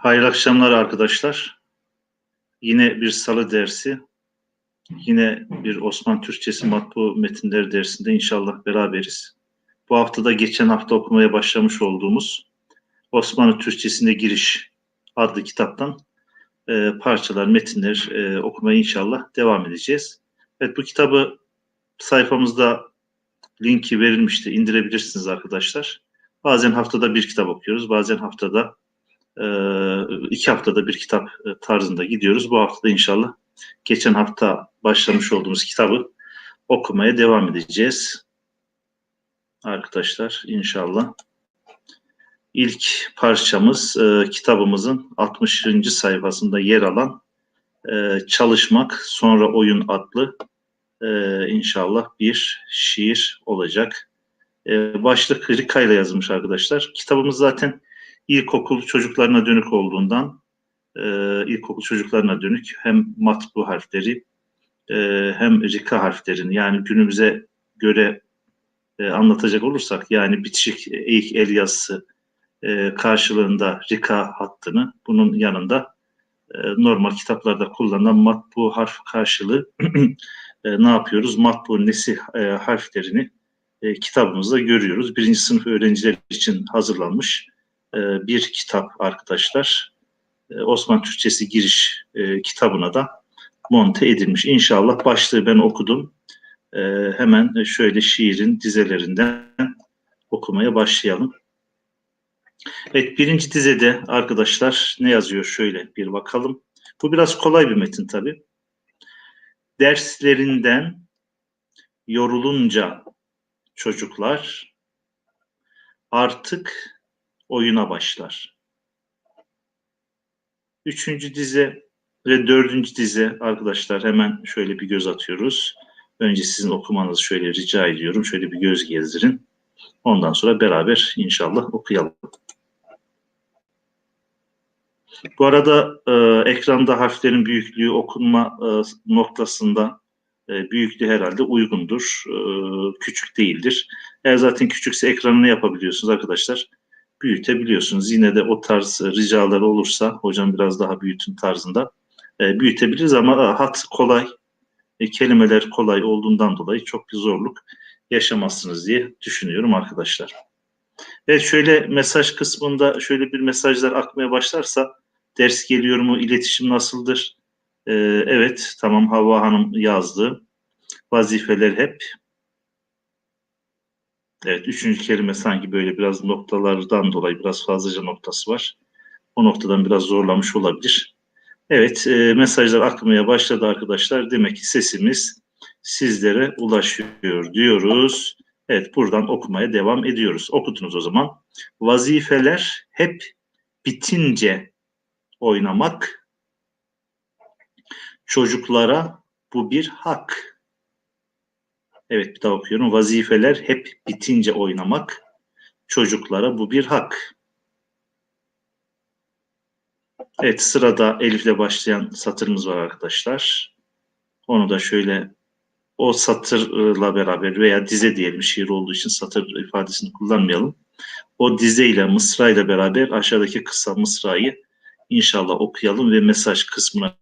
Hayırlı akşamlar arkadaşlar. Yine bir salı dersi, yine bir Osmanlı Türkçesi matbu metinleri dersinde inşallah beraberiz. Bu hafta da geçen hafta okumaya başlamış olduğumuz Osmanlı Türkçesine Giriş adlı kitaptan parçalar, metinler okumaya inşallah devam edeceğiz. Evet, bu kitabı sayfamızda linki verilmişti, indirebilirsiniz arkadaşlar. Bazen haftada bir kitap okuyoruz, bazen haftada 2 haftada bir kitap tarzında gidiyoruz. Bu hafta da inşallah geçen hafta başlamış olduğumuz kitabı okumaya devam edeceğiz. Arkadaşlar inşallah. İlk parçamız kitabımızın 60. sayfasında yer alan Çalışmak Sonra Oyun adlı inşallah bir şiir olacak. Başlık Rika ile yazılmış arkadaşlar. Kitabımız zaten ilkokul çocuklarına dönük olduğundan ilkokul çocuklarına dönük hem matbu harfleri hem Rika harflerini, yani günümüze göre anlatacak olursak, yani bitişik eğik el yazısı karşılığında Rika hattını, bunun yanında normal kitaplarda kullanılan matbu harf karşılığı ne yapıyoruz? Matbu nesih harflerini kitabımızda görüyoruz. Birinci sınıf öğrenciler için hazırlanmış bir kitap arkadaşlar. Osmanlı Türkçesi Giriş kitabına da monte edilmiş. İnşallah başlığı ben okudum. Hemen şöyle şiirin dizelerinden okumaya başlayalım. Evet, birinci dizede arkadaşlar ne yazıyor şöyle bir bakalım. Bu biraz kolay bir metin tabii. Derslerinden yorulunca çocuklar artık oyuna başlar. Üçüncü dize ve dördüncü dize arkadaşlar hemen şöyle bir göz atıyoruz. Önce sizin okumanızı şöyle rica ediyorum. Şöyle bir göz gezdirin. Ondan sonra beraber inşallah okuyalım. Bu arada ekranda harflerin büyüklüğü okunma noktasında büyüklüğü herhalde uygundur. Küçük değildir. Eğer zaten küçükse ekranını yapabiliyorsunuz arkadaşlar. Büyütebiliyorsunuz. Yine de o tarz ricaları olursa hocam biraz daha büyütün tarzında büyütebiliriz ama hat kolay, kelimeler kolay olduğundan dolayı çok bir zorluk yaşamazsınız diye düşünüyorum arkadaşlar. Evet, şöyle mesaj kısmında şöyle bir mesajlar akmaya başlarsa, ders geliyor mu, iletişim nasıldır? Evet, tamam, Havva Hanım yazdı. Vazifeler hep. Evet, üçüncü kelime sanki böyle biraz noktalardan dolayı biraz fazlaca noktası var. O noktadan biraz zorlamış olabilir. Evet, mesajlar akmaya başladı arkadaşlar. Demek ki sesimiz sizlere ulaşıyor diyoruz. Evet, buradan okumaya devam ediyoruz. Okudunuz o zaman. Vazifeler hep bitince oynamak, çocuklara bu bir hak. Evet, bir daha okuyorum. Vazifeler hep bitince oynamak, çocuklara bu bir hak. Evet, sırada Elif'le başlayan satırımız var arkadaşlar. Onu da şöyle o satırla beraber veya dize diyelim, şiir olduğu için satır ifadesini kullanmayalım. O dize ile mısra ile beraber aşağıdaki kısa mısrayı inşallah okuyalım ve mesaj kısmına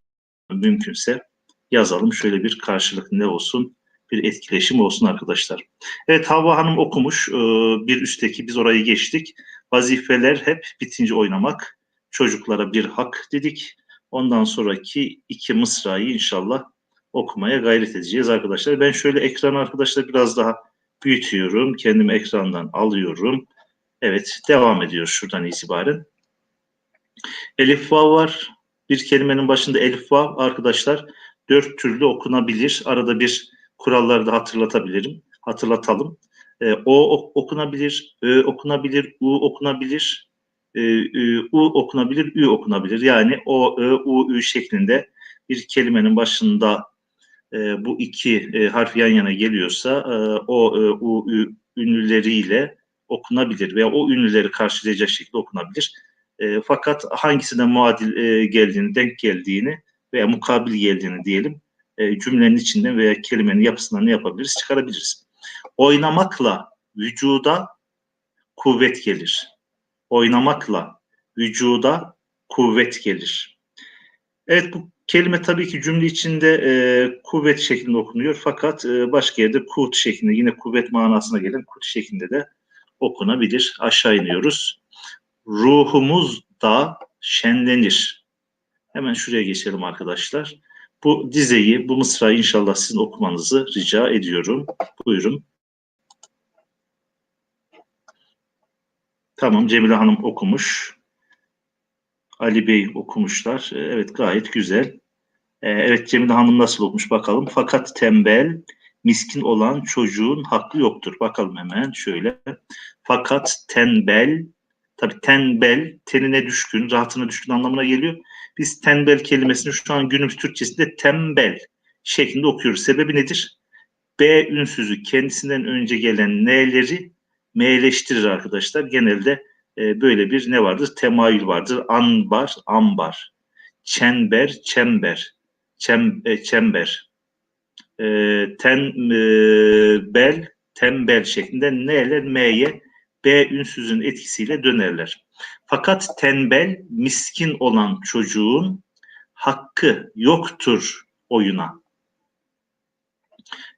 mümkünse yazalım. Şöyle bir karşılık ne olsun, bir etkileşim olsun arkadaşlar. Evet, Havva Hanım okumuş. Bir üstteki biz orayı geçtik. Vazifeler hep bitince oynamak, çocuklara bir hak dedik. Ondan sonraki iki mısrayı inşallah okumaya gayret edeceğiz arkadaşlar. Ben şöyle ekranı arkadaşlar biraz daha büyütüyorum. Kendimi ekrandan alıyorum. Evet, devam ediyor şuradan itibaren. Elif vav var. Bir kelimenin başında elif vav arkadaşlar 4 türlü okunabilir. Arada bir kuralları da hatırlatalım. O okunabilir, Ö okunabilir, U okunabilir, U okunabilir, Ü okunabilir. Yani O, Ö, U, Ü şeklinde bir kelimenin başında bu iki harf yan yana geliyorsa O, Ö, U, Ü ünlüleriyle okunabilir veya o ünlüleri karşılayacak şekilde okunabilir. Fakat hangisine muadil geldiğini, denk geldiğini veya mukabil geldiğini diyelim cümlenin içinden veya kelimenin yapısından ne yapabiliriz? Çıkarabiliriz. Oynamakla vücuda kuvvet gelir. Oynamakla vücuda kuvvet gelir. Evet, bu kelime tabii ki cümle içinde kuvvet şeklinde okunuyor. Fakat başka yerde kuvvet şeklinde, yine kuvvet manasına gelen kuvvet şeklinde de okunabilir. Aşağı iniyoruz. Ruhumuz da şenlenir. Hemen şuraya geçelim arkadaşlar. Bu dizeyi, bu mısrayı inşallah sizin okumanızı rica ediyorum. Buyurun. Tamam, Cemile Hanım okumuş. Ali Bey okumuşlar. Evet, gayet güzel. Evet, Cemile Hanım nasıl okumuş bakalım. Fakat tembel, miskin olan çocuğun hakkı yoktur. Bakalım hemen şöyle. Fakat tembel, tabii tembel, tenine düşkün, rahatına düşkün anlamına geliyor. Biz tembel kelimesini şu an günümüz Türkçesinde tembel şeklinde okuyoruz. Sebebi nedir? B ünsüzü kendisinden önce gelen n'leri m'leştirir arkadaşlar. Genelde böyle bir ne vardır? Temayül vardır. Anbar, ambar. Çember, çember. Çember. Tembel, tembel şeklinde n'ler m'ye B ünsüzün etkisiyle dönerler. Fakat tembel, miskin olan çocuğun hakkı yoktur oyuna.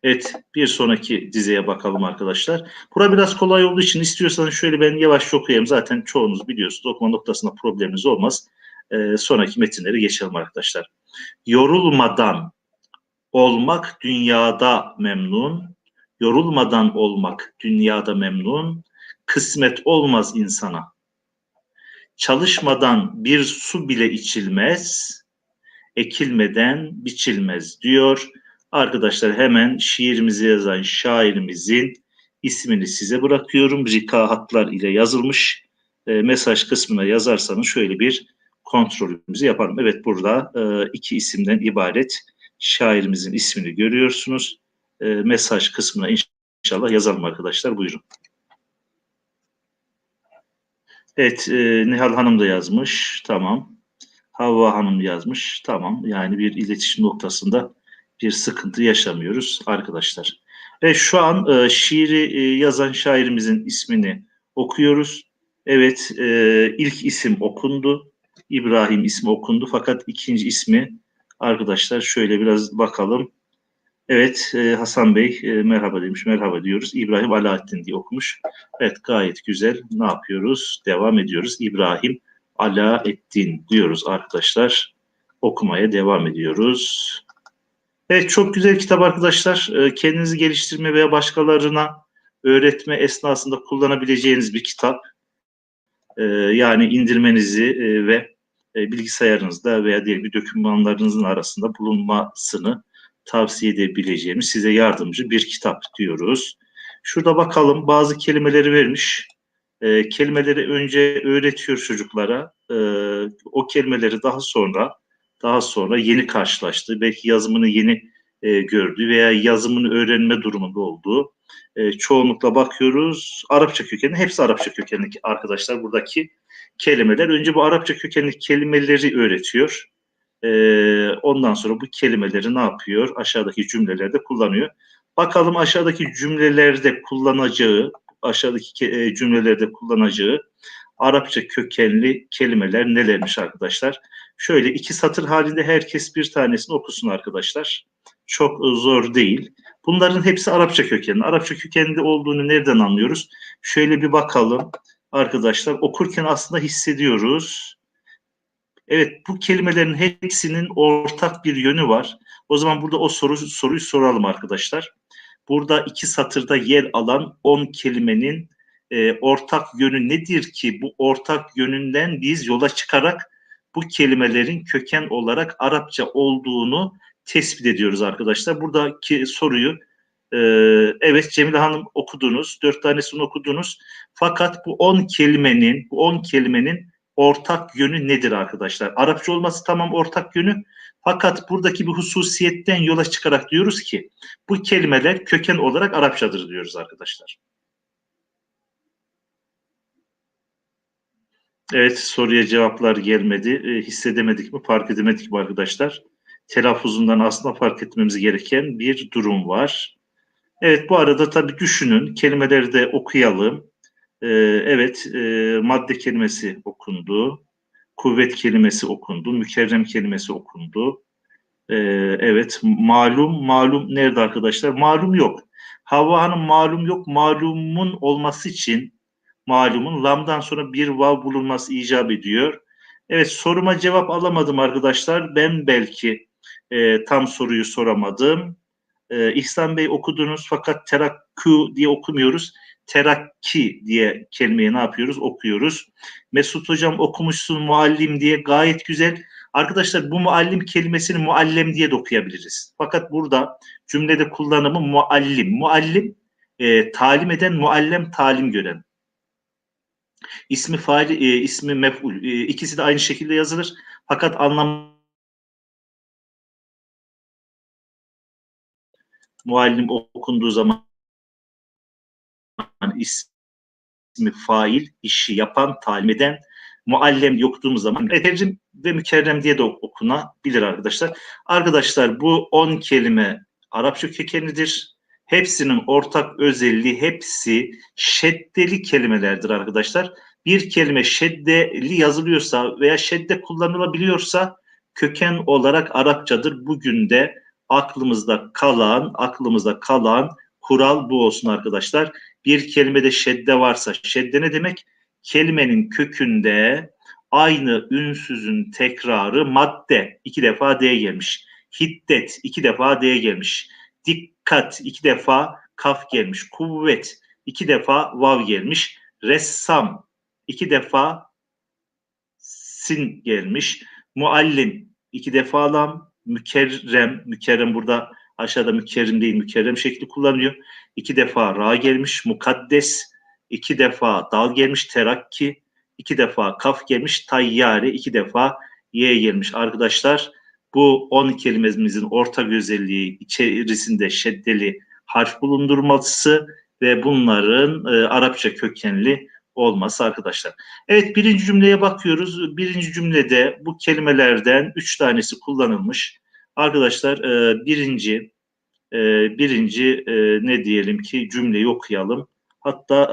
Evet, bir sonraki dizeye bakalım arkadaşlar. Bura biraz kolay olduğu için istiyorsanız şöyle ben yavaş okuyayım. Zaten çoğunuz biliyorsunuz, okuma noktasında probleminiz olmaz. Sonraki metinleri geçelim arkadaşlar. Yorulmadan olmak dünyada memnun, yorulmadan olmak dünyada memnun, kısmet olmaz insana. Çalışmadan bir su bile içilmez, ekilmeden biçilmez diyor. Arkadaşlar hemen şiirimizi yazan şairimizin ismini size bırakıyorum. Rika hatlar ile yazılmış. Mesaj kısmına yazarsanız şöyle bir kontrolümüzü yaparım. Evet, burada iki isimden ibaret şairimizin ismini görüyorsunuz. Mesaj kısmına inşallah yazalım arkadaşlar. Buyurun. Evet, Nihal Hanım da yazmış. Tamam. Havva Hanım yazmış. Tamam. Yani bir iletişim noktasında bir sıkıntı yaşamıyoruz arkadaşlar. Ve şu an şiiri yazan şairimizin ismini okuyoruz. Evet, ilk isim okundu. İbrahim ismi okundu. Fakat ikinci ismi arkadaşlar şöyle biraz bakalım. Evet, Hasan Bey merhaba demiş. Merhaba diyoruz. İbrahim Alaaddin diye okumuş. Evet, gayet güzel. Ne yapıyoruz? Devam ediyoruz. İbrahim Alaaddin diyoruz arkadaşlar. Okumaya devam ediyoruz. Evet, çok güzel kitap arkadaşlar. Kendinizi geliştirme veya başkalarına öğretme esnasında kullanabileceğiniz bir kitap. Yani indirmenizi ve bilgisayarınızda veya diğer bir dokümanlarınızın arasında bulunmasını tavsiye edebileceğimiz size yardımcı bir kitap diyoruz. Şurada bakalım, bazı kelimeleri vermiş. Kelimeleri önce öğretiyor çocuklara. O kelimeleri daha sonra yeni karşılaştı. Belki yazımını yeni gördü veya yazımını öğrenme durumunda olduğu. Çoğunlukla bakıyoruz. Arapça kökenli, hepsi Arapça kökenli arkadaşlar buradaki kelimeler. Önce bu Arapça kökenli kelimeleri öğretiyor. Ondan sonra bu kelimeleri ne yapıyor? Aşağıdaki cümlelerde kullanıyor. Bakalım aşağıdaki cümlelerde kullanacağı Arapça kökenli kelimeler nelermiş arkadaşlar? Şöyle iki satır halinde herkes bir tanesini okusun arkadaşlar. Çok zor değil. Bunların hepsi Arapça kökenli. Arapça kökenli olduğunu nereden anlıyoruz? Şöyle bir bakalım arkadaşlar. Okurken aslında hissediyoruz. Evet, bu kelimelerin hepsinin ortak bir yönü var. O zaman burada o soruyu soralım arkadaşlar. Burada iki satırda yer alan 10 kelimenin ortak yönü nedir ki bu ortak yönünden biz yola çıkarak bu kelimelerin köken olarak Arapça olduğunu tespit ediyoruz arkadaşlar. Buradaki soruyu evet Cemile Hanım okudunuz, 4 tanesini okudunuz. Fakat bu 10 kelimenin ortak yönü nedir arkadaşlar? Arapça olması tamam ortak yönü. Fakat buradaki bir hususiyetten yola çıkarak diyoruz ki bu kelimeler köken olarak Arapçadır diyoruz arkadaşlar. Evet, soruya cevaplar gelmedi. Hissedemedik mi, fark edemedik mi arkadaşlar? Telaffuzundan aslında fark etmemiz gereken bir durum var. Evet, bu arada tabii düşünün, kelimeleri de okuyalım. Evet, madde kelimesi okundu. kuvvet kelimesi okundu. Mükerrem kelimesi okundu. Evet, malum nerede arkadaşlar? Malum yok. Havva Hanım malum yok. Malumun olması için malumun lamdan sonra bir vav bulunması icap ediyor. Evet, soruma cevap alamadım arkadaşlar. Ben belki tam soruyu soramadım. İhsan Bey okudunuz fakat terakkü diye okumuyoruz. Terakki diye kelimeyi ne yapıyoruz? Okuyoruz. Mesut Hocam okumuşsun muallim diye, gayet güzel. Arkadaşlar bu muallim kelimesini muallem diye de okuyabiliriz. Fakat burada cümlede kullanımı muallim. Muallim talim eden, muallem talim gören. İsmi fail, ismi mef'ul. İkisi de aynı şekilde yazılır. Fakat anlam muallim okunduğu zaman ismi fail, işi yapan, talim eden, muallem yoktuğumuz zaman mükerrem ve mükerrem diye de okunabilir arkadaşlar. Arkadaşlar bu 10 kelime Arapça kökenlidir. Hepsinin ortak özelliği, hepsi şeddeli kelimelerdir arkadaşlar. Bir kelime şeddeli yazılıyorsa veya şedde kullanılabiliyorsa köken olarak Arapçadır. Bugün de aklımızda kalan kural bu olsun arkadaşlar. Bir kelimede şedde varsa, şedde ne demek? Kelimenin kökünde aynı ünsüzün tekrarı, madde 2 defa D gelmiş. Hiddet 2 defa D gelmiş. Dikkat 2 defa kaf gelmiş. Kuvvet 2 defa vav gelmiş. Ressam 2 defa sin gelmiş. Muallim 2 defa lam. Mükerrem burada aşağıda mükerrem değil, mükerrem şekli kullanıyor. 2 defa ra gelmiş. Mukaddes 2 defa dal gelmiş. Terakki 2 defa kaf gelmiş. Tayyare 2 defa y gelmiş. Arkadaşlar bu 10 kelimemizin ortak özelliği içerisinde şeddeli harf bulundurması ve bunların Arapça kökenli olması arkadaşlar. Evet, birinci cümleye bakıyoruz. Birinci cümlede bu kelimelerden 3 tanesi kullanılmış. Arkadaşlar birinci ne diyelim ki cümleyi okuyalım. Hatta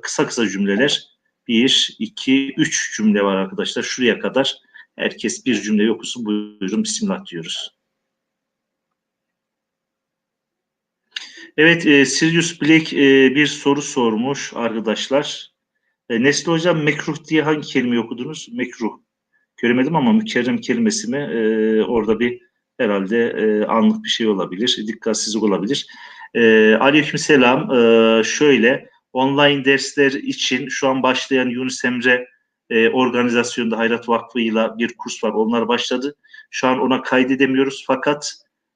kısa kısa cümleler. 1, 2, 3 cümle var arkadaşlar. Şuraya kadar herkes bir cümleyi okusun. Buyurun bismillah diyoruz. Evet, Sirius Black bir soru sormuş arkadaşlar. Nesli Hocam mekruh diye hangi kelimeyi okudunuz? Mekruh. Göremedim ama mükerrem kelimesi mi? Orada bir herhalde anlık bir şey olabilir. Dikkatsizlik olabilir. Aleykümselam. Şöyle online dersler için şu an başlayan Yunus Emre organizasyonunda Hayrat Vakfı'yla bir kurs var. Onlar başladı. Şu an ona kaydedemiyoruz. Fakat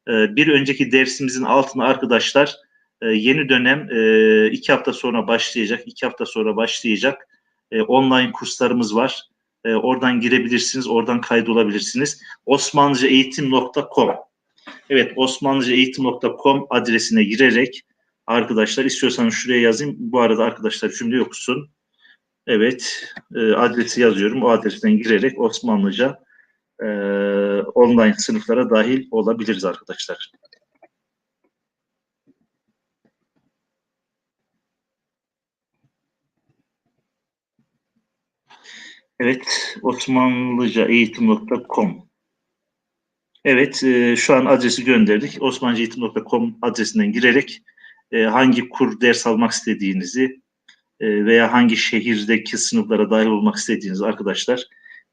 bir önceki dersimizin altına arkadaşlar yeni dönem 2 hafta sonra başlayacak. 2 hafta sonra başlayacak online kurslarımız var. Oradan girebilirsiniz, oradan kaydolabilirsiniz. osmanlıcaeğitim.com. Evet, osmanlıcaeğitim.com adresine girerek arkadaşlar, istiyorsanız şuraya yazayım. Bu arada arkadaşlar cümle okusun. Evet, adresi yazıyorum. O adresten girerek Osmanlıca online sınıflara dahil olabiliriz arkadaşlar. Evet, osmanlıcaeğitim.com. Evet, şu an adresi gönderdik. osmanlıcaeğitim.com adresinden girerek hangi kur ders almak istediğinizi veya hangi şehirdeki sınıflara dahil olmak istediğiniz arkadaşlar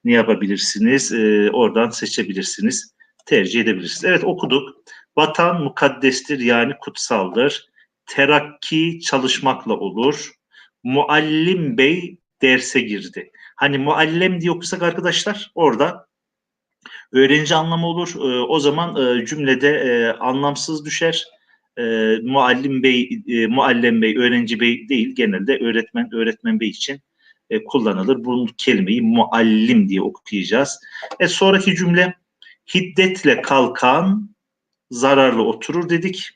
ne yapabilirsiniz? Oradan seçebilirsiniz, tercih edebilirsiniz. Evet, okuduk. Vatan mukaddestir, yani kutsaldır. Terakki çalışmakla olur. Muallim bey derse girdi. Hani muallem diye okusak arkadaşlar orada öğrenci anlamı olur. O zaman cümlede anlamsız düşer. Muallim bey, muallem bey, öğrenci bey değil, genelde öğretmen bey için kullanılır. Bu kelimeyi muallim diye okuyacağız. Sonraki cümle hiddetle kalkan zararlı oturur dedik.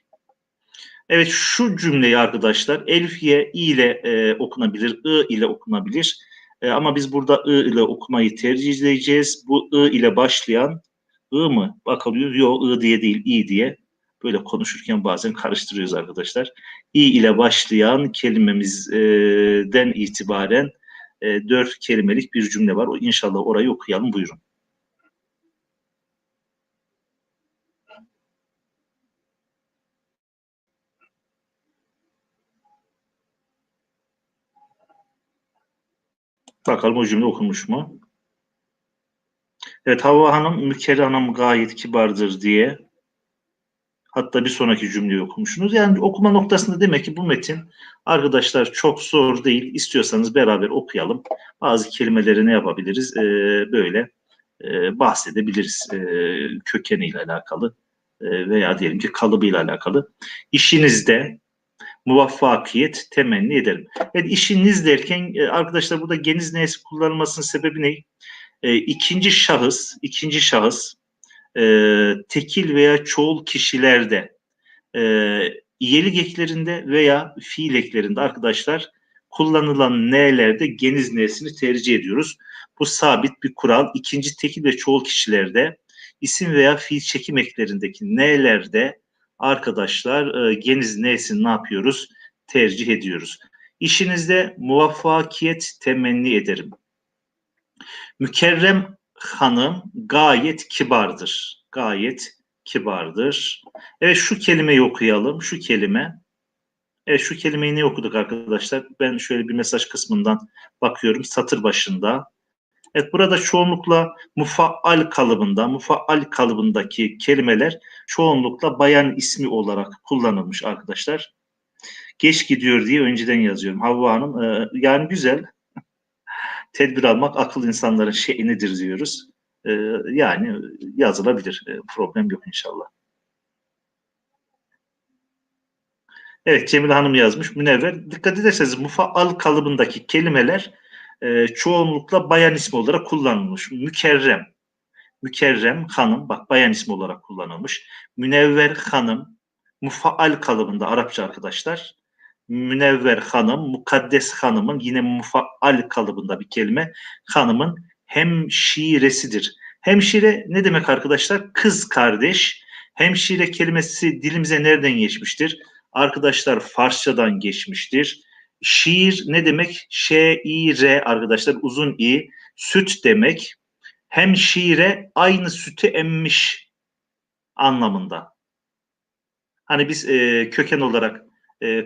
Evet, şu cümleyi arkadaşlar elfiye i ile okunabilir, ı ile okunabilir. Ama biz burada ı ile okumayı tercih edeceğiz. Bu ı ile başlayan I mı? Bakılıyor. Yok, I diye değil, i diye. Böyle konuşurken bazen karıştırıyoruz arkadaşlar. İ ile başlayan kelimemizden itibaren 4 kelimelik bir cümle var. İnşallah orayı okuyalım. Buyurun. Bakalım o cümle okunmuş mu? Evet, Havva Hanım, Mükerre Hanım gayet kibardır diye. Hatta bir sonraki cümleyi okumuşsunuz. Yani okuma noktasında demek ki bu metin arkadaşlar çok zor değil. İstiyorsanız beraber okuyalım. Bazı kelimeleri ne yapabiliriz? Böyle bahsedebiliriz. Kökeniyle alakalı veya diyelim ki kalıbıyla alakalı. İşinizde muvaffakiyet temenni ederim. Evet, işiniz derken arkadaşlar burada geniz neyesi kullanılmasının sebebi ne? İkinci şahıs tekil veya çoğul kişilerde e, iyelik eklerinde veya fiil eklerinde arkadaşlar kullanılan n'lerde geniz n'sini tercih ediyoruz. Bu sabit bir kural. İkinci tekil ve çoğul kişilerde isim veya fiil çekim eklerindeki n'lerde arkadaşlar geniz n'sini ne yapıyoruz? Tercih ediyoruz. İşinizde muvaffakiyet temenni ederim. Mükerrem Hanım gayet kibardır. Gayet kibardır. Evet, şu kelimeyi okuyalım. Şu kelime. Evet, şu kelimeyi ne okuduk arkadaşlar? Ben şöyle bir mesaj kısmından bakıyorum. Satır başında. Evet, burada çoğunlukla mufaal kalıbındaki kelimeler çoğunlukla bayan ismi olarak kullanılmış arkadaşlar. Geç gidiyor diye önceden yazıyorum. Havva Hanım, yani güzel. Tedbir almak akıl insanların şeyinidir diyoruz. Yani yazılabilir. Problem yok inşallah. Evet, Cemile Hanım yazmış. Münevver. Dikkat ederseniz mufaal kalıbındaki kelimeler çoğunlukla bayan ismi olarak kullanılmış. Mükerrem. Mükerrem hanım, bak bayan ismi olarak kullanılmış. Münevver hanım, mufaal kalıbında Arapça arkadaşlar. Münevver hanım, mukaddes hanımın yine mufaal kalıbında bir kelime. Hanımın hemşiresidir. Hemşire ne demek arkadaşlar? Kız kardeş. Hemşire kelimesi dilimize nereden geçmiştir? Arkadaşlar Farsçadan geçmiştir. Şiir ne demek? Şeire arkadaşlar, uzun i. Süt demek. Hemşire aynı sütü emmiş anlamında. Hani biz köken olarak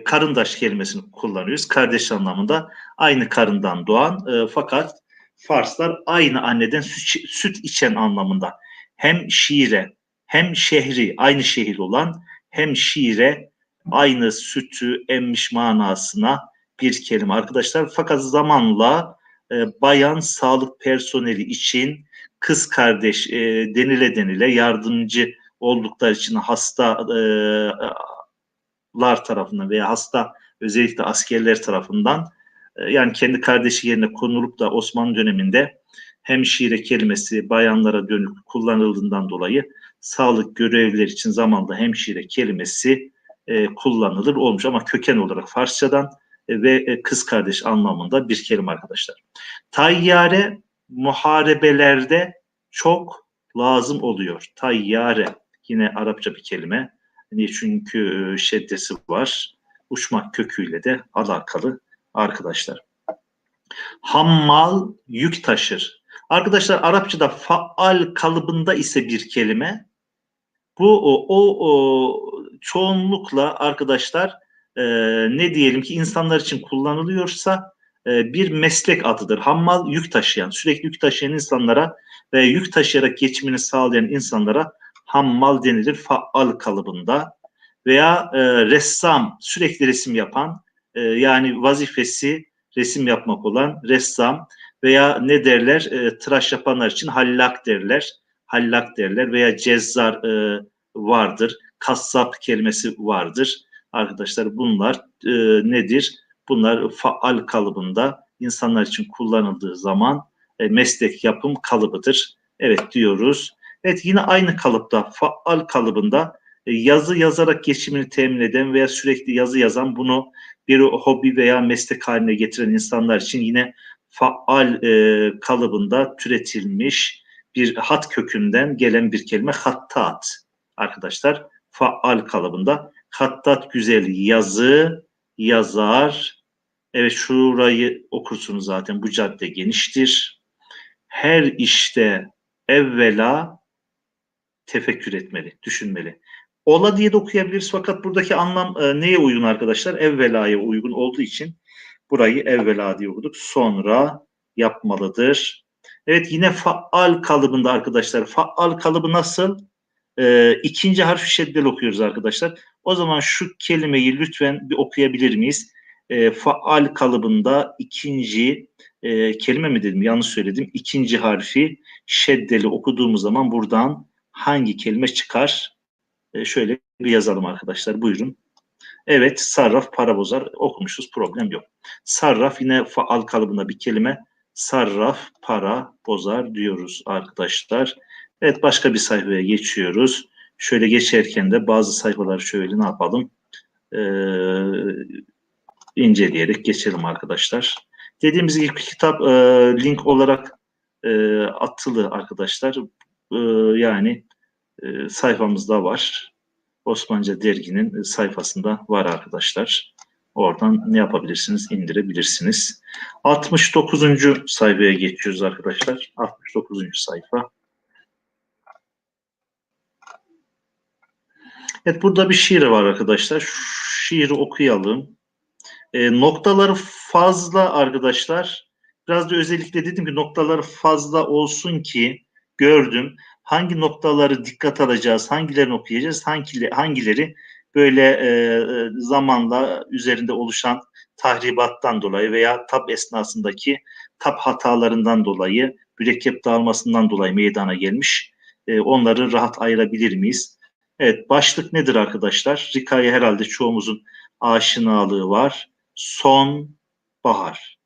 karındaş kelimesini kullanıyoruz. Kardeş anlamında, aynı karından doğan, fakat Farslar aynı anneden süt içen anlamında. Hem şire hem şehri, aynı şehir olan, hem şire aynı sütü emmiş manasına bir kelime arkadaşlar. Fakat zamanla bayan sağlık personeli için kız kardeş denile yardımcı oldukları için hastalar tarafından veya hasta, özellikle askerler tarafından, yani kendi kardeşi yerine konulup da Osmanlı döneminde hemşire kelimesi bayanlara dönük kullanıldığından dolayı sağlık görevlileri için zamanla hemşire kelimesi kullanılır olmuş, ama köken olarak Farsçadan ve kız kardeş anlamında bir kelime arkadaşlar. Tayyare muharebelerde çok lazım oluyor. Tayyare yine Arapça bir kelime. Niye? Çünkü şeddesi var. Uçmak köküyle de alakalı arkadaşlar. Hammal yük taşır. Arkadaşlar Arapçada faal kalıbında ise bir kelime. Bu çoğunlukla arkadaşlar ne diyelim ki insanlar için kullanılıyorsa bir meslek adıdır. Hammal yük taşıyan, sürekli yük taşıyan insanlara ve yük taşıyarak geçimini sağlayan insanlara hammal denilir faal kalıbında. Veya ressam, sürekli resim yapan, yani vazifesi resim yapmak olan ressam, veya ne derler, tıraş yapanlar için hallak derler. Hallak derler veya cezzar vardır. Kassap kelimesi vardır. Arkadaşlar bunlar nedir? Bunlar faal kalıbında insanlar için kullanıldığı zaman meslek yapım kalıbıdır. Evet diyoruz. Evet, yine aynı kalıpta, faal kalıbında yazı yazarak geçimini temin eden veya sürekli yazı yazan, bunu bir hobi veya meslek haline getiren insanlar için yine faal kalıbında türetilmiş bir hat kökünden gelen bir kelime hattat. Arkadaşlar faal kalıbında hattat güzel yazı yazar, Evet, şurayı okursunuz zaten. Bu cadde geniştir. Her işte evvela tefekkür etmeli, düşünmeli. Ola diye de okuyabiliriz fakat buradaki anlam neye uygun arkadaşlar? Evvela'ya uygun olduğu için burayı evvela diye okuduk. Sonra yapmalıdır. Evet, yine faal kalıbında arkadaşlar. Faal kalıbı nasıl? İkinci harfi şeddeli okuyoruz arkadaşlar. O zaman şu kelimeyi lütfen bir okuyabilir miyiz? Faal kalıbında ikinci kelime mi dedim? Yanlış söyledim. İkinci harfi şeddeli okuduğumuz zaman buradan hangi kelime çıkar? Şöyle bir yazalım arkadaşlar. Buyurun. Evet, sarraf, para bozar okumuşuz. Problem yok. Sarraf yine faal kalıbında bir kelime. Sarraf, para bozar diyoruz arkadaşlar. Evet, başka bir sayfaya geçiyoruz. Şöyle geçerken de bazı sayfaları şöyle ne yapalım? Ee, inceleyerek geçelim arkadaşlar. Dediğimiz gibi kitap link olarak atılı arkadaşlar. Yani sayfamızda var. Osmanlıca Dergi'nin sayfasında var arkadaşlar. Oradan ne yapabilirsiniz? İndirebilirsiniz. 69. sayfaya geçiyoruz arkadaşlar. 69. sayfa. Evet, burada bir şiir var arkadaşlar. Şu şiiri okuyalım. Noktaları fazla arkadaşlar. Biraz da özellikle dedim ki noktaları fazla olsun ki gördüm. Hangi noktaları dikkat alacağız, hangilerini okuyacağız, hangileri böyle zamanla üzerinde oluşan tahribattan dolayı veya tab esnasındaki tab hatalarından dolayı, mürekkep dağılmasından dolayı meydana gelmiş. Onları rahat ayırabilir miyiz? Evet, başlık nedir arkadaşlar? Rika'ya herhalde çoğumuzun aşinalığı var. Sonbahar.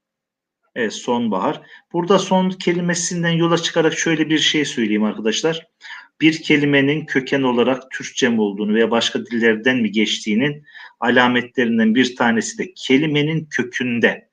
Evet, sonbahar. Burada son kelimesinden yola çıkarak şöyle bir şey söyleyeyim arkadaşlar. Bir kelimenin köken olarak Türkçe mi olduğunu veya başka dillerden mi geçtiğinin alametlerinden bir tanesi de kelimenin kökünde.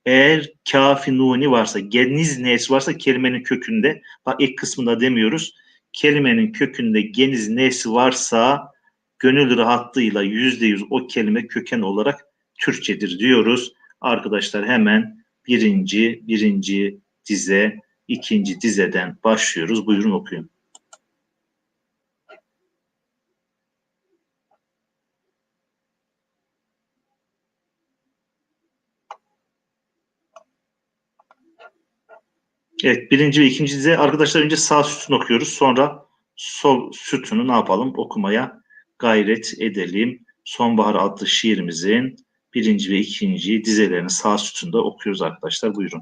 Eğer kafi nuni varsa, geniz nesi varsa kelimenin kökünde, bak ilk kısmında demiyoruz. Kelimenin kökünde geniz nesi varsa gönül rahatlığıyla %100 o kelime köken olarak Türkçedir diyoruz. Arkadaşlar hemen birinci dize, ikinci dizeden başlıyoruz. Buyurun okuyun. Evet, birinci ve ikinci dize arkadaşlar önce sağ sütunu okuyoruz. Sonra sol sütunu ne yapalım? Okumaya gayret edelim. Sonbahar adlı şiirimizin birinci ve ikinci dizelerini sağ sütunda okuyoruz arkadaşlar. Buyurun.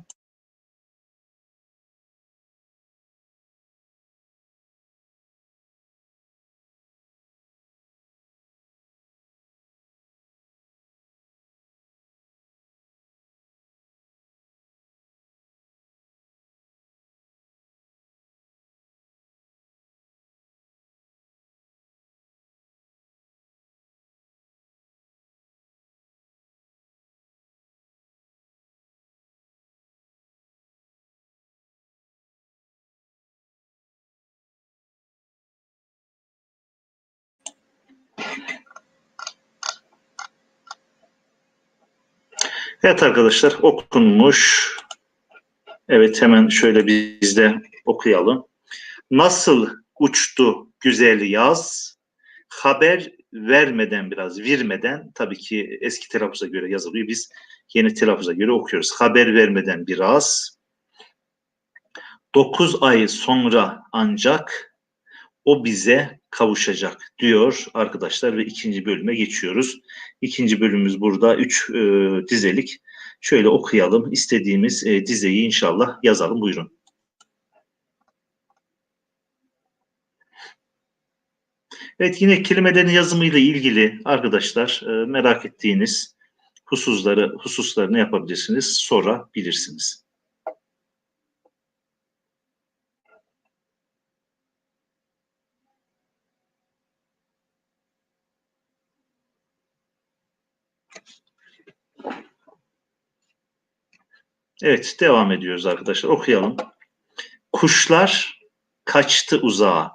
Evet arkadaşlar, okunmuş. Evet, hemen şöyle biz de okuyalım. Nasıl uçtu güzel yaz, haber vermeden biraz, virmeden, tabii ki eski telaffuza göre yazılıyor. Biz yeni telaffuza göre okuyoruz. Haber vermeden biraz, 9 ay sonra ancak o bize kavuşacak diyor arkadaşlar ve ikinci bölüme geçiyoruz. İkinci bölümümüz burada 3 dizelik. Şöyle okuyalım. İstediğimiz dizeyi inşallah yazalım. Buyurun. Evet, yine kelimelerin yazımıyla ilgili arkadaşlar merak ettiğiniz hususları ne yapabilirsiniz? Sorabilirsiniz. Evet, devam ediyoruz arkadaşlar. Okuyalım. Kuşlar kaçtı uzağa.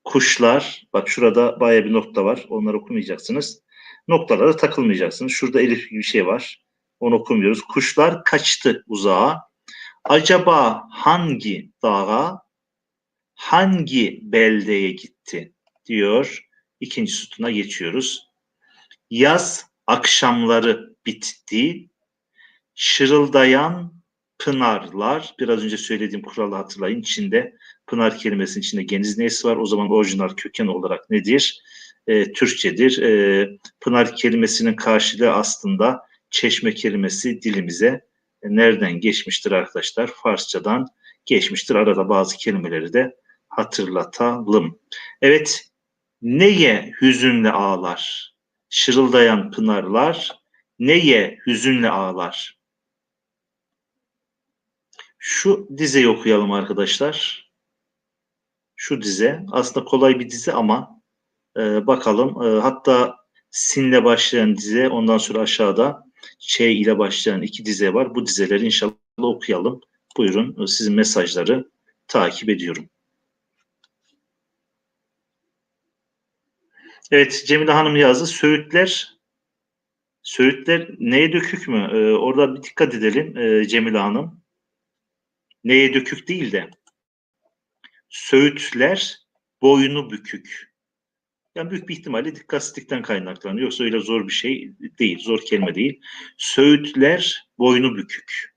Kuşlar, bak şurada baya bir nokta var. Onları okumayacaksınız. Noktalara takılmayacaksınız. Şurada elif gibi bir şey var. Onu okumuyoruz. Kuşlar kaçtı uzağa. Acaba hangi dağa, hangi beldeye gitti diyor. İkinci sütuna geçiyoruz. Yaz akşamları bitti. Şırıldayan pınarlar. Biraz önce söylediğim kuralı hatırlayın. İçinde pınar kelimesinin içinde geniz nesi var. O zaman orijinal köken olarak nedir? Türkçedir. Pınar kelimesinin karşılığı aslında çeşme kelimesi dilimize nereden geçmiştir arkadaşlar? Farsçadan geçmiştir. Arada bazı kelimeleri de hatırlatalım. Evet, neye hüzünle ağlar? Şırıldayan pınarlar neye hüzünle ağlar? Şu dizeyi okuyalım arkadaşlar. Şu dize aslında kolay bir dize ama bakalım. Hatta sinle başlayan dize, ondan sonra aşağıda ç ile başlayan iki dize var. Bu dizeleri inşallah okuyalım. Buyurun, sizin mesajları takip ediyorum. Evet, Cemile Hanım yazdı. Söğütler neye dökük mü? Orada bir dikkat edelim Cemile Hanım. Neye dökük değil de söğütler boynu bükük. Yani büyük bir ihtimalle dikkatsizlikten kaynaklanıyor. Yoksa öyle zor bir şey değil, zor kelime değil. Söğütler boynu bükük.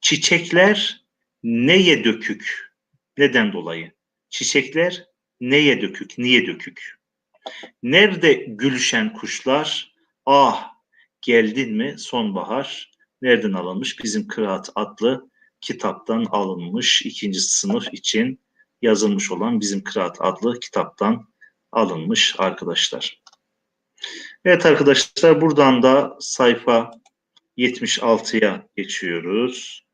Çiçekler neye dökük? Neden dolayı? Çiçekler neye dökük? Niye dökük? Nerede gülüşen kuşlar? Ah, geldin mi sonbahar? Nereden alınmış? Bizim Kıraat adlı kitaptan alınmış. 2. sınıf için yazılmış olan Bizim Kıraat adlı kitaptan alınmış arkadaşlar. Evet arkadaşlar, buradan da sayfa 76'ya geçiyoruz.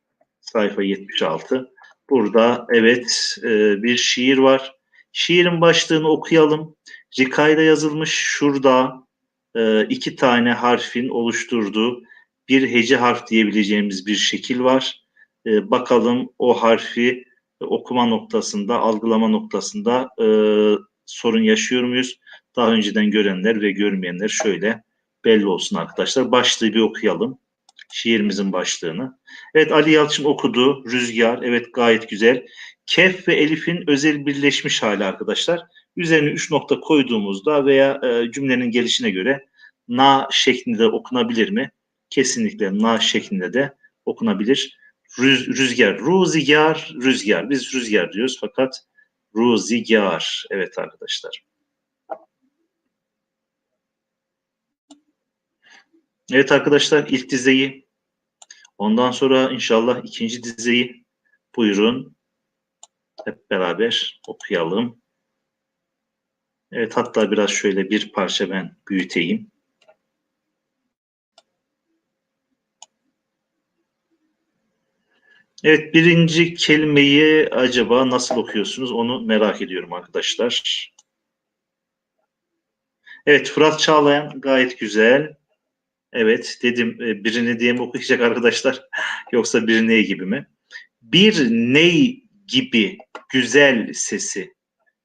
Sayfa 76. Burada evet bir şiir var. Şiirin başlığını okuyalım. Rikayda yazılmış. Şurada 2 tane harfin oluşturduğu bir hece harf diyebileceğimiz bir şekil var. Bakalım o harfi okuma noktasında, algılama noktasında sorun yaşıyor muyuz? Daha önceden görenler ve görmeyenler şöyle belli olsun arkadaşlar. Başlığı bir okuyalım. Şiirimizin başlığını. Evet, Ali Yalçın okudu. Rüzgar. Evet, gayet güzel. Kef ve elifin özel birleşmiş hali arkadaşlar. Üzerine 3 nokta koyduğumuzda veya cümlenin gelişine göre na şeklinde okunabilir mi? Kesinlikle na şeklinde de okunabilir. Rüzgar, ruzigar, rüzgar. Biz rüzgar diyoruz fakat ruzigar. Evet arkadaşlar. Evet arkadaşlar, ilk dizeyi, ondan sonra inşallah ikinci dizeyi buyurun hep beraber okuyalım. Evet, hatta biraz şöyle bir parça ben büyüteyim. Evet, birinci kelimeyi acaba nasıl okuyorsunuz onu merak ediyorum arkadaşlar. Evet, Fırat Çağlayan gayet güzel. Evet, dedim birini diye mi okuyacak arkadaşlar yoksa bir ney gibi mi? Bir ney gibi güzel sesi.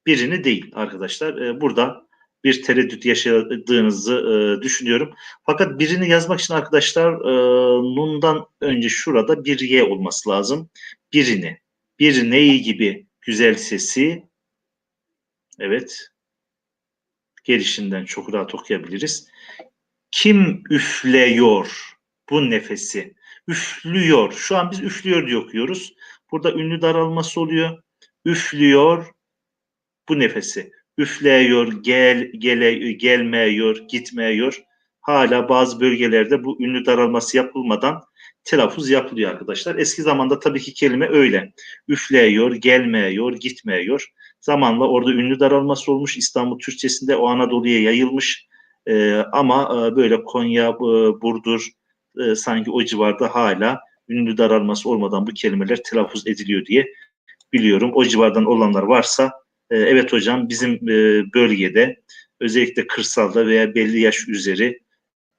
Birini değil arkadaşlar. Burada bir tereddüt yaşadığınızı düşünüyorum. Fakat birini yazmak için arkadaşlar nundan önce şurada bir y olması lazım. Birini. Bir neyi gibi güzel sesi. Evet. Gelişinden çok rahat okuyabiliriz. Kim üfleyor bu nefesi? Üflüyor. Şu an biz üflüyor diye okuyoruz. Burada ünlü daralması oluyor. Üflüyor bu nefesi. Üfleyiyor, gelmiyor, gitmiyor. Hala bazı bölgelerde bu ünlü daralması yapılmadan telaffuz yapılıyor arkadaşlar. Eski zamanda tabii ki kelime öyle. Üfleyiyor, gelmiyor, gitmiyor. Zamanla orada ünlü daralması olmuş. İstanbul Türkçesinde o Anadolu'ya yayılmış. Ama böyle Konya, Burdur sanki o civarda hala ünlü daralması olmadan bu kelimeler telaffuz ediliyor diye biliyorum. O civardan olanlar varsa evet hocam, bizim bölgede özellikle kırsalda veya belli yaş üzeri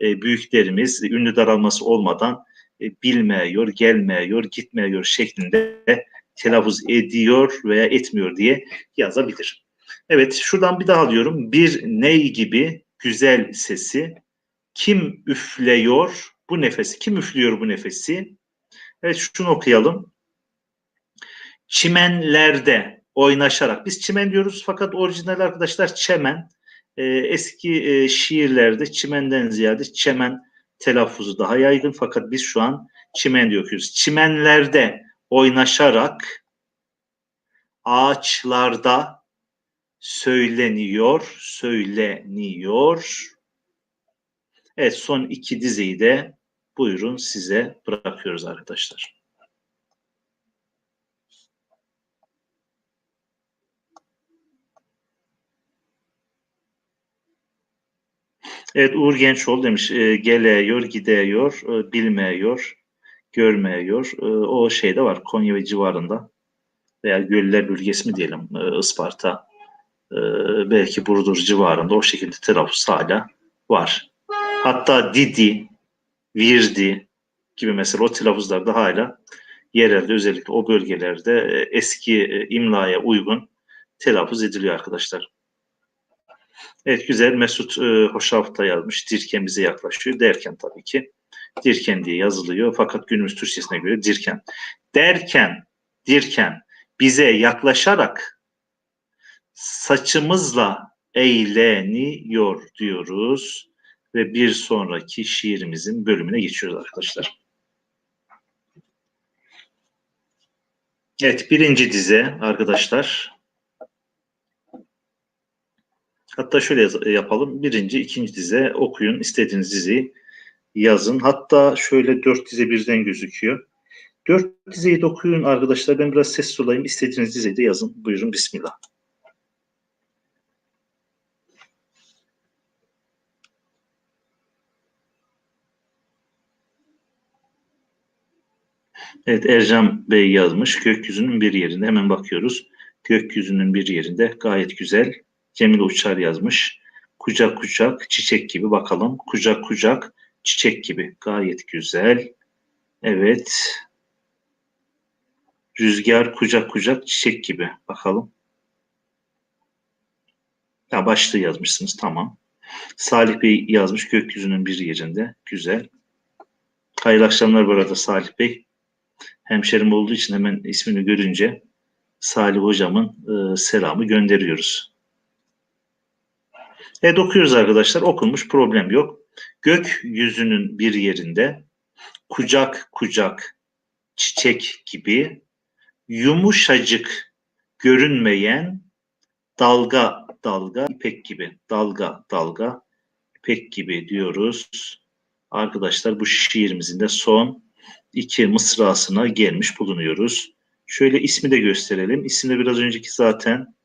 büyüklerimiz ünlü daralması olmadan bilmiyor, gelmiyor, gitmiyor şeklinde telaffuz ediyor veya etmiyor diye yazabilir. Evet, şuradan bir daha alıyorum. Bir ney gibi güzel sesi. Kim üflüyor bu nefesi? Kim üflüyor bu nefesi? Evet, şunu okuyalım. Çimenlerde oynaşarak. Biz çimen diyoruz fakat orijinal arkadaşlar çemen. Eski şiirlerde çimenden ziyade çemen telaffuzu daha yaygın fakat biz şu an çimen diye okuyoruz. Çimenlerde oynaşarak ağaçlarda söyleniyor. Evet, son iki dizeyi de buyurun size bırakıyoruz arkadaşlar. Evet, Uğur Gençoğlu demiş, geliyor, gidiyor, bilmiyor, görmüyor. O şeyde var, Konya ve civarında veya Göller bölgesi mi diyelim, Isparta, e, belki Burdur civarında o şekilde telaffuz hala var. Hatta Didi, Virdi gibi mesela o telaffuzlarda hala yerelde özellikle o bölgelerde eski imlaya uygun telaffuz ediliyor arkadaşlar. Evet, güzel. Mesut Hoşaf'ta yazmış. Dirken bize yaklaşıyor. Derken tabii ki. Dirken diye yazılıyor. Fakat günümüz Türkçesine göre dirken. Derken, dirken bize yaklaşarak saçımızla eğleniyor diyoruz. Ve bir sonraki şiirimizin bölümüne geçiyoruz arkadaşlar. Evet, birinci dize arkadaşlar. Hatta şöyle yapalım. Birinci, ikinci dize okuyun. İstediğiniz dizeyi yazın. Hatta şöyle 4 dize birden gözüküyor. 4 dizeyi de okuyun arkadaşlar. Ben biraz sessiz olayım. İstediğiniz dizeyi de yazın. Buyurun, bismillah. Evet, Ercan Bey yazmış. Gökyüzünün bir yerinde. Hemen bakıyoruz. Gökyüzünün bir yerinde. Gayet güzel. Cemil Uçar yazmış. Kucak kucak çiçek gibi, bakalım. Kucak kucak çiçek gibi. Gayet güzel. Evet. Rüzgar kucak kucak çiçek gibi. Bakalım. Ya, başlığı yazmışsınız. Tamam. Salih Bey yazmış, gökyüzünün bir yerinde. Güzel. Hayırlı akşamlar bu arada Salih Bey. Hemşerim olduğu için hemen ismini görünce Salih hocamın selamı gönderiyoruz. Evet, okuyoruz arkadaşlar. Okunmuş, problem yok. Gökyüzünün bir yerinde kucak kucak çiçek gibi, yumuşacık görünmeyen dalga dalga ipek gibi. Dalga dalga ipek gibi diyoruz. Arkadaşlar, bu şiirimizin de son iki mısrasına gelmiş bulunuyoruz. Şöyle ismi de gösterelim. İsmi de biraz önceki zaten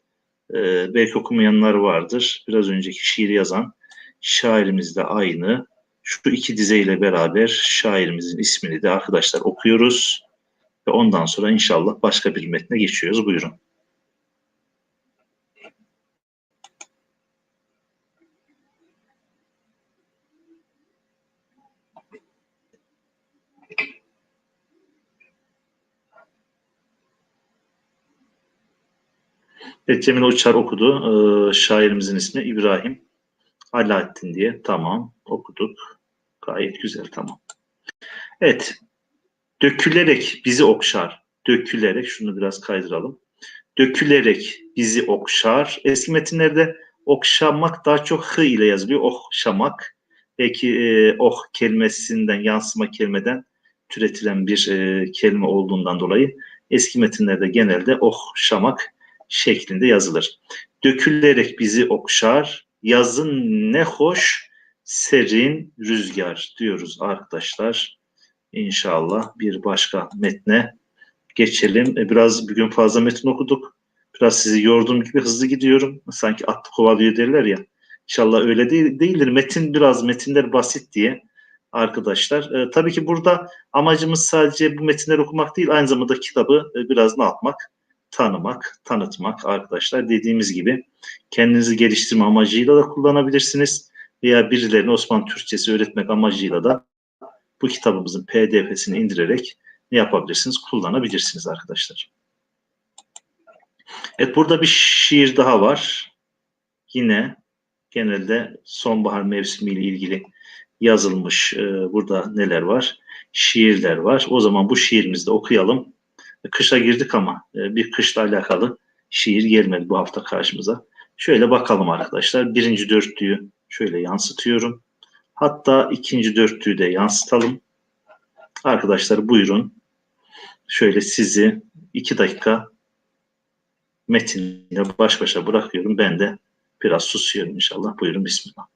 belki okumayanlar vardır. Biraz önceki şiiri yazan şairimiz de aynı. Şu iki dizeyle beraber şairimizin ismini de arkadaşlar okuyoruz. Ve ondan sonra inşallah başka bir metne geçiyoruz. Buyurun. Evet, Cemil Uçar okudu. Şairimizin ismi İbrahim Alaaddin diye. Tamam, okuduk. Gayet güzel, tamam. Evet, dökülerek bizi okşar. Dökülerek, şunu biraz kaydıralım. Dökülerek bizi okşar. Eski metinlerde okşamak daha çok hı ile yazılıyor. Okşamak. Belki oh kelimesinden, yansıma kelimeden türetilen bir kelime olduğundan dolayı eski metinlerde genelde okşamak şeklinde yazılır. Dökülerek bizi okşar. Yazın ne hoş serin rüzgar diyoruz arkadaşlar. İnşallah bir başka metne geçelim. Biraz bugün fazla metin okuduk. Biraz sizi yorduğum gibi hızlı gidiyorum. Sanki atlı kovalıyor derler ya. İnşallah öyle değildir. Metinler basit diye arkadaşlar. Tabii ki burada amacımız sadece bu metinleri okumak değil, aynı zamanda kitabı biraz ne yapmak? Tanımak, tanıtmak arkadaşlar. Dediğimiz gibi kendinizi geliştirme amacıyla da kullanabilirsiniz. Veya birilerine Osmanlı Türkçesi öğretmek amacıyla da bu kitabımızın PDF'sini indirerek ne yapabilirsiniz? Kullanabilirsiniz arkadaşlar. Evet, burada bir şiir daha var. Yine genelde sonbahar mevsimiyle ilgili yazılmış. Burada neler var? Şiirler var. O zaman bu şiirimizi de okuyalım. Kışa girdik ama bir kışla alakalı şiir gelmedi bu hafta karşımıza. Şöyle bakalım arkadaşlar. Birinci dörtlüğü şöyle yansıtıyorum. Hatta ikinci dörtlüğü de yansıtalım. Arkadaşlar buyurun. Şöyle sizi 2 dakika metinle baş başa bırakıyorum. Ben de biraz susuyorum inşallah. Buyurun bismillah.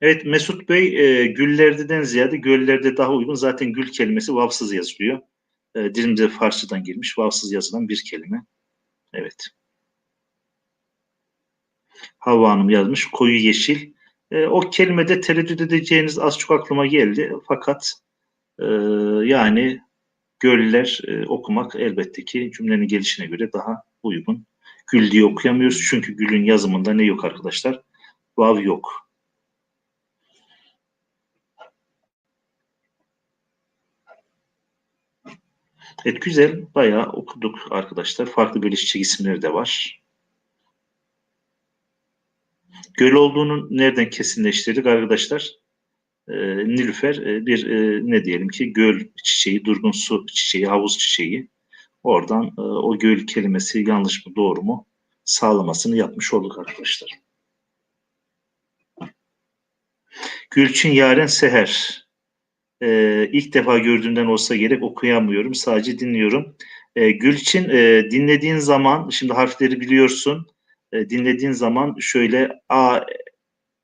Evet Mesut Bey, güllerden ziyade göllerde daha uygun. Zaten gül kelimesi vavsız yazılıyor. Dilimize Farsçadan girmiş vavsız yazılan bir kelime. Evet. Havva Hanım yazmış. Koyu yeşil. O kelimede tereddüt edeceğiniz az çok aklıma geldi. Fakat e, yani göller okumak elbette ki cümlenin gelişine göre daha uygun. Gül diye okuyamıyoruz çünkü gülün yazımında ne yok arkadaşlar? Vav yok. Evet güzel. Bayağı okuduk arkadaşlar. Farklı bölüşecek isimleri de var. Göl olduğunu nereden kesinleştirdik arkadaşlar? Nilüfer bir ne diyelim ki göl çiçeği, durgun su çiçeği, havuz çiçeği. Oradan o göl kelimesi yanlış mı doğru mu sağlamasını yapmış olduk arkadaşlar. Gülçin Yaren Seher. İlk defa gördüğümden olsa gerek okuyamıyorum. Sadece dinliyorum. Gülçin dinlediğin zaman şimdi harfleri biliyorsun. Dinlediğin zaman şöyle A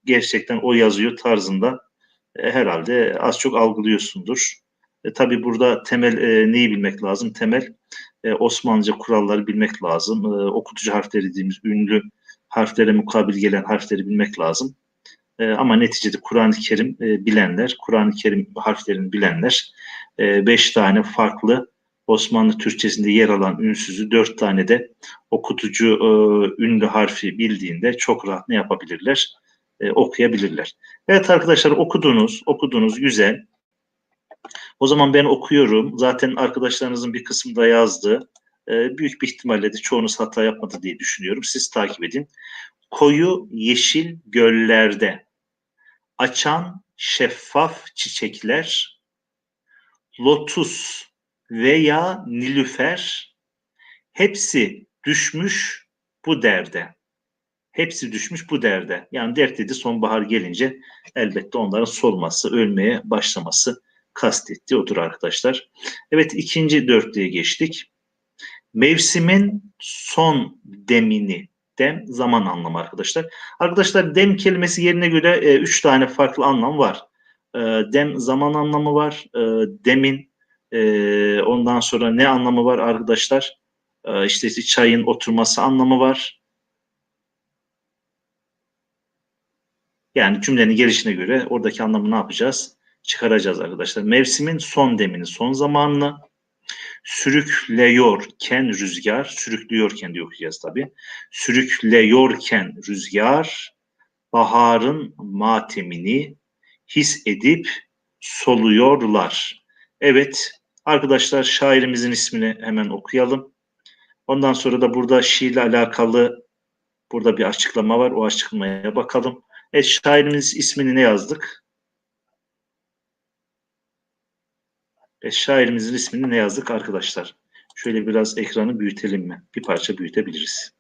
gerçekten o yazıyor tarzında herhalde az çok algılıyorsundur. Tabii burada temel neyi bilmek lazım? Temel Osmanlıca kuralları bilmek lazım. Okutucu harfleri dediğimiz ünlü harflere mukabil gelen harfleri bilmek lazım. Ama neticede Kur'an-ı Kerim bilenler, Kur'an-ı Kerim harflerini bilenler 5 tane farklı Osmanlı Türkçesinde yer alan ünsüzü 4 tane de okutucu ünlü harfi bildiğinde çok rahat ne yapabilirler? Okuyabilirler. Evet arkadaşlar okudunuz güzel. O zaman ben okuyorum. Zaten arkadaşlarınızın bir kısmı da yazdı. Büyük bir ihtimalle de çoğunuz hata yapmadı diye düşünüyorum. Siz takip edin. Koyu yeşil göllerde açan şeffaf çiçekler, lotus veya nilüfer, hepsi düşmüş bu derde. Hepsi düşmüş bu derde. Yani dert dedi sonbahar gelince elbette onların solması, ölmeye başlaması kastetti odur arkadaşlar. Evet ikinci dörtlüğe geçtik. Mevsimin son demini. Dem zaman anlamı arkadaşlar. Arkadaşlar dem kelimesi yerine göre 3 tane farklı anlam var. Dem zaman anlamı var. Demin ondan sonra ne anlamı var arkadaşlar? İşte çayın oturması anlamı var. Yani cümlenin gelişine göre oradaki anlamı ne yapacağız? Çıkaracağız arkadaşlar. Mevsimin son demini, son zamanını, sürükleyorken rüzgar, sürüklüyorken diye okuyacağız tabii. Sürükleyorken rüzgar, baharın matemini his edip soluyorlar. Evet, arkadaşlar şairimizin ismini hemen okuyalım. Ondan sonra da burada şiirle alakalı burada bir açıklama var. O açıklamaya bakalım. Evet, şairimiz ismini ne yazdık? Şairimizin ismini ne yazdık arkadaşlar? Şöyle biraz ekranı büyütelim mi? Bir parça büyütebiliriz.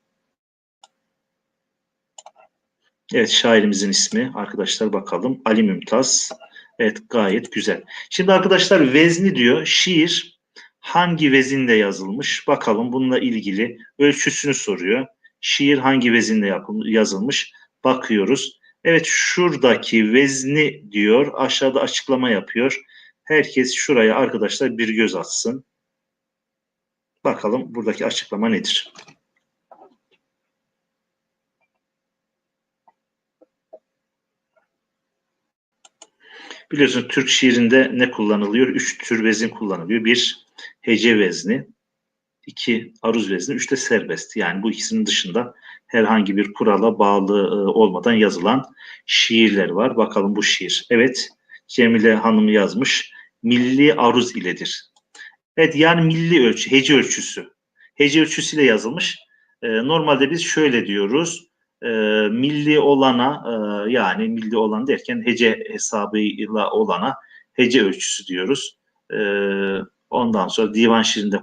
Evet şairimizin ismi arkadaşlar bakalım. Ali Mümtaz. Evet gayet güzel. Şimdi arkadaşlar vezni diyor. Şiir hangi vezinde yazılmış? Bakalım bununla ilgili ölçüsünü soruyor. Şiir hangi vezinde yazılmış? Bakıyoruz. Evet şuradaki vezni diyor. Aşağıda açıklama yapıyor. Herkes şuraya arkadaşlar bir göz atsın. Bakalım buradaki açıklama nedir? Biliyorsunuz Türk şiirinde ne kullanılıyor? 3 tür vezin kullanılıyor. 1 hece vezni, 2 aruz vezni, 3 de serbest. Yani bu ikisinin dışında herhangi bir kurala bağlı olmadan yazılan şiirler var. Bakalım bu şiir. Evet, Cemile Hanım yazmış. Milli aruz iledir. Evet, yani milli ölçü, hece ölçüsü. Hece ölçüsüyle yazılmış. Normalde biz şöyle diyoruz. E, Milli olana, yani milli olan derken hece hesabıyla olana hece ölçüsü diyoruz. E, Ondan sonra divan şiirinde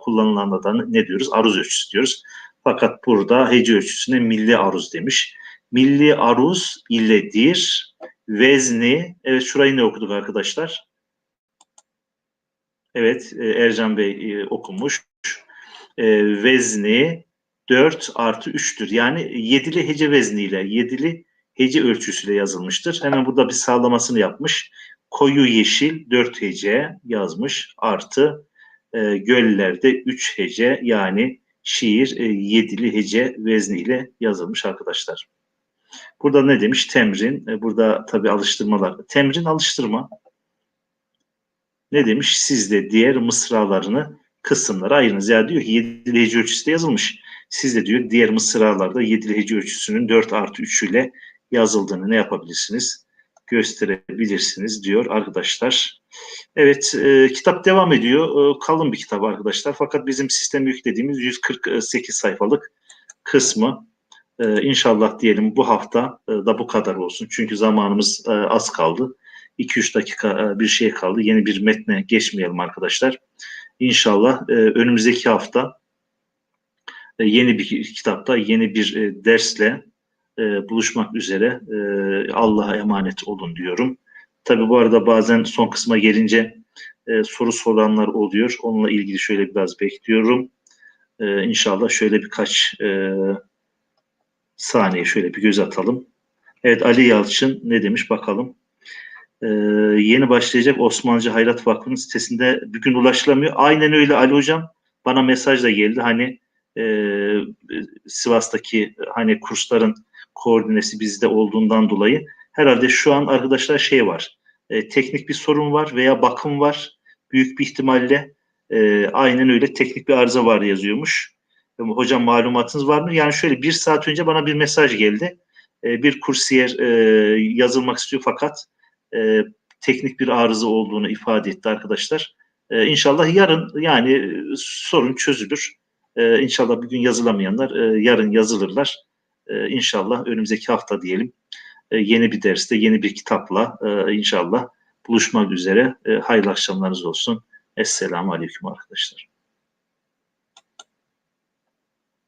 kullanılan da ne diyoruz? Aruz ölçüsü diyoruz. Fakat burada hece ölçüsüne milli aruz demiş. Milli aruz iledir. Vezni, evet şurayı ne okuduk arkadaşlar? Evet, Ercan Bey okumuş. Vezni 4 artı 3'tür. Yani yedili hece vezniyle, yedili hece ölçüsüyle yazılmıştır. Hemen burada bir sağlamasını yapmış. Koyu yeşil 4 hece yazmış. Artı göllerde 3 hece, yani şiir yedili hece vezniyle yazılmış arkadaşlar. Burada ne demiş? Temrin. Burada tabii alıştırmalar. Temrin alıştırma. Ne demiş? Siz de diğer mısralarını kısımlara ayırınız. Yani diyor ki yedili hece ölçüsü yazılmış. Siz de diyor diğer mısralarda yedili hece ölçüsünün 4 artı 3 ile yazıldığını ne yapabilirsiniz? Gösterebilirsiniz diyor arkadaşlar. Evet, kitap devam ediyor. Kalın bir kitap arkadaşlar. Fakat bizim sisteme yüklediğimiz 148 sayfalık kısmı. İnşallah diyelim bu hafta da bu kadar olsun. Çünkü zamanımız az kaldı. 2-3 dakika bir şey kaldı. Yeni bir metne geçmeyelim arkadaşlar. İnşallah önümüzdeki hafta yeni bir kitapta, yeni bir dersle buluşmak üzere. Allah'a emanet olun diyorum. Tabii bu arada bazen son kısma gelince soru soranlar oluyor. Onunla ilgili şöyle biraz bekliyorum. İnşallah şöyle birkaç saniye şöyle bir göz atalım. Evet, Ali Yalçın ne demiş bakalım. Yeni başlayacak Osmanlıca Hayrat Vakfı'nın sitesinde bugün ulaşılamıyor. Aynen öyle Ali Hocam. Bana mesaj da geldi. Hani e, Sivas'taki hani kursların koordinesi bizde olduğundan dolayı herhalde şu an arkadaşlar şey var. Teknik bir sorun var veya bakım var. Büyük bir ihtimalle aynen öyle teknik bir arıza var yazıyormuş. Hocam malumatınız var mı? Yani şöyle 1 saat önce bana bir mesaj geldi. Bir kursiyer yazılmak istiyor fakat teknik bir arıza olduğunu ifade etti arkadaşlar. İnşallah yarın yani sorun çözülür. İnşallah bugün yazılamayanlar yarın yazılırlar. İnşallah önümüzdeki hafta diyelim yeni bir derste yeni bir kitapla inşallah buluşmak üzere. Hayırlı akşamlarınız olsun. Esselamu Aleyküm arkadaşlar.